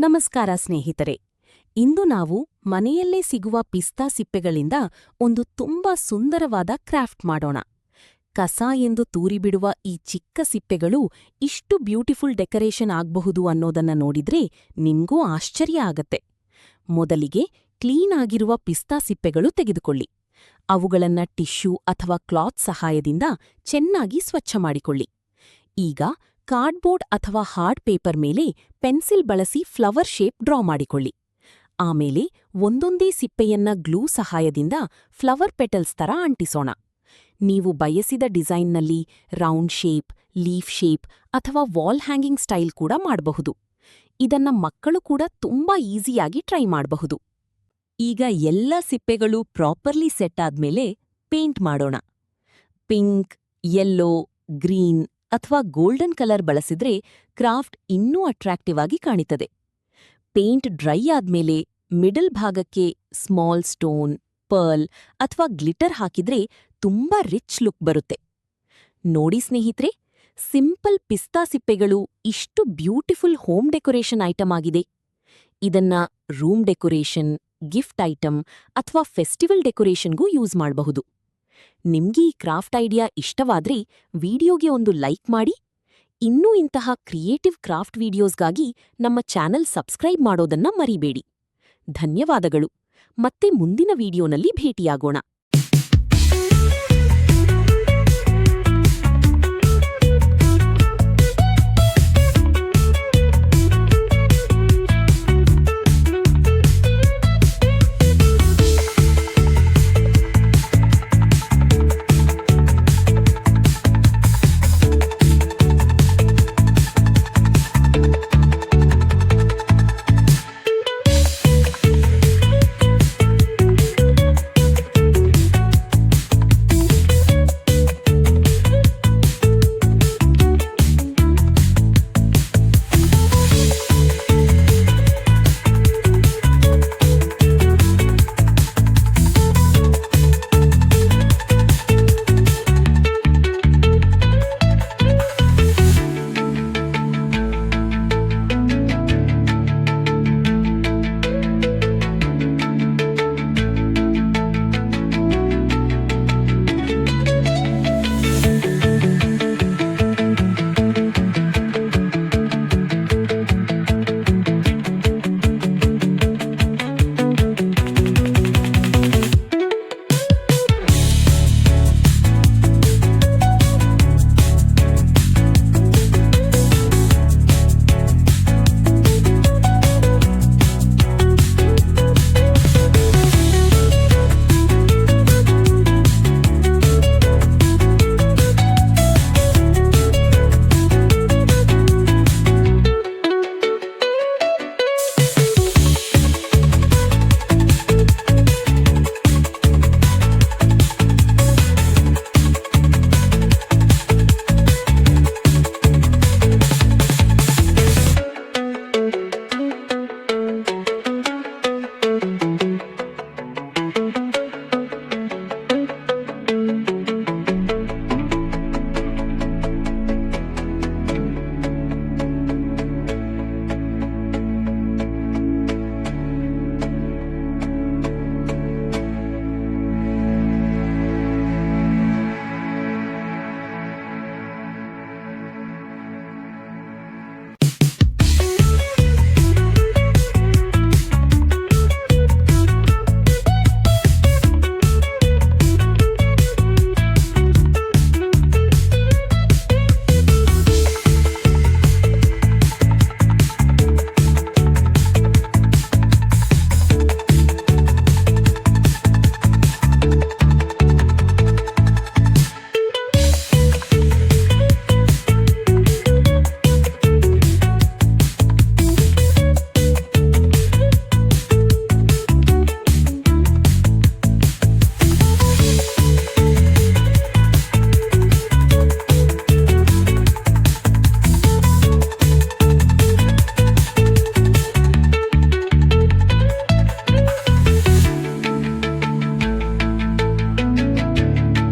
ನಮಸ್ಕಾರ ಸ್ನೇಹಿತರೆ. ಇಂದು ನಾವು ಮನೆಯಲ್ಲೇ ಸಿಗುವ ಪಿಸ್ತಾ ಸಿಪ್ಪೆಗಳಿಂದ ಒಂದು ತುಂಬಾ ಸುಂದರವಾದ ಕ್ರಾಫ್ಟ್ ಮಾಡೋಣ. ಕಸ ಎಂದು ತೂರಿಬಿಡುವ ಈ ಚಿಕ್ಕ ಸಿಪ್ಪೆಗಳು ಇಷ್ಟು ಬ್ಯೂಟಿಫುಲ್ ಡೆಕರೇಷನ್ ಆಗ್ಬಹುದು ಅನ್ನೋದನ್ನ ನೋಡಿದ್ರೆ ನಿಮ್ಗೂ ಆಶ್ಚರ್ಯ ಆಗತ್ತೆ. ಮೊದಲಿಗೆ ಕ್ಲೀನ್ ಆಗಿರುವ ಪಿಸ್ತಾ ಸಿಪ್ಪೆಗಳು ತೆಗೆದುಕೊಳ್ಳಿ. ಅವುಗಳನ್ನ ಟಿಶ್ಯೂ ಅಥವಾ ಕ್ಲಾತ್ ಸಹಾಯದಿಂದ ಚೆನ್ನಾಗಿ ಸ್ವಚ್ಛ ಮಾಡಿಕೊಳ್ಳಿ. ಈಗ ಕಾರ್ಡ್ಬೋರ್ಡ್ ಅಥವಾ ಹಾರ್ಡ್ ಪೇಪರ್ ಮೇಲೆ ಪೆನ್ಸಿಲ್ ಬಳಸಿ ಫ್ಲವರ್ ಶೇಪ್ ಡ್ರಾ ಮಾಡಿಕೊಳ್ಳಿ. ಆಮೇಲೆ ಒಂದೊಂದೇ ಸಿಪ್ಪೆಯನ್ನ ಗ್ಲೂ ಸಹಾಯದಿಂದ ಫ್ಲವರ್ ಪೆಟಲ್ಸ್ ತರ ಅಂಟಿಸೋಣ. ನೀವು ಬಯಸಿದ ಡಿಸೈನ್ನಲ್ಲಿ ರೌಂಡ್ ಶೇಪ್, ಲೀಫ್ ಶೇಪ್ ಅಥವಾ ವಾಲ್ ಹ್ಯಾಂಗಿಂಗ್ ಸ್ಟೈಲ್ ಕೂಡ ಮಾಡಬಹುದು. ಇದನ್ನ ಮಕ್ಕಳು ಕೂಡ ತುಂಬಾ ಈಸಿಯಾಗಿ ಟ್ರೈ ಮಾಡಬಹುದು. ಈಗ ಎಲ್ಲ ಸಿಪ್ಪೆಗಳು ಪ್ರಾಪರ್ಲಿ ಸೆಟ್ ಆದ್ಮೇಲೆ ಪೇಂಟ್ ಮಾಡೋಣ. ಪಿಂಕ್, ಯೆಲ್ಲೋ, ಗ್ರೀನ್ ಅಥವಾ ಗೋಲ್ಡನ್ ಕಲರ್ ಬಳಸಿದ್ರೆ ಕ್ರಾಫ್ಟ್ ಇನ್ನೂ ಅಟ್ರಾಕ್ಟಿವ್ ಆಗಿ ಕಾಣಿತದೆ. ಪೇಂಟ್ ಡ್ರೈ ಆದ್ಮೇಲೆ ಮಿಡಲ್ ಭಾಗಕ್ಕೆ ಸ್ಮಾಲ್ ಸ್ಟೋನ್, ಪರ್ಲ್ ಅಥವಾ ಗ್ಲಿಟರ್ ಹಾಕಿದ್ರೆ ತುಂಬಾ ರಿಚ್ ಲುಕ್ ಬರುತ್ತೆ. ನೋಡಿ ಸ್ನೇಹಿತರೆ, ಸಿಂಪಲ್ ಪಿಸ್ತಾ ಸಿಪ್ಪೆಗಳು ಇಷ್ಟು ಬ್ಯೂಟಿಫುಲ್ ಹೋಮ್ ಡೆಕೋರೇಷನ್ ಐಟಮ್ ಆಗಿದೆ. ಇದನ್ನ ರೂಮ್ ಡೆಕೋರೇಷನ್, ಗಿಫ್ಟ್ ಐಟಮ್ ಅಥವಾ ಫೆಸ್ಟಿವಲ್ ಡೆಕೋರೇಷನ್ಗೂ ಯೂಸ್ ಮಾಡಬಹುದು. ನಿಮ್ಗೆ ಈ ಕ್ರಾಫ್ಟ್ ಐಡಿಯಾ ಇಷ್ಟವಾದ್ರೆ ವಿಡಿಯೋಗೆ ಒಂದು ಲೈಕ್ ಮಾಡಿ. ಇನ್ನೂ ಇಂತಹ ಕ್ರಿಯೇಟಿವ್ ಕ್ರಾಫ್ಟ್ ವಿಡಿಯೋಸ್ಗಾಗಿ ನಮ್ಮ ಚಾನೆಲ್ ಸಬ್ಸ್ಕ್ರೈಬ್ ಮಾಡೋದನ್ನ ಮರಿಬೇಡಿ. ಧನ್ಯವಾದಗಳು. ಮತ್ತೆ ಮುಂದಿನ ವಿಡಿಯೋನಲ್ಲಿ ಭೇಟಿಯಾಗೋಣ.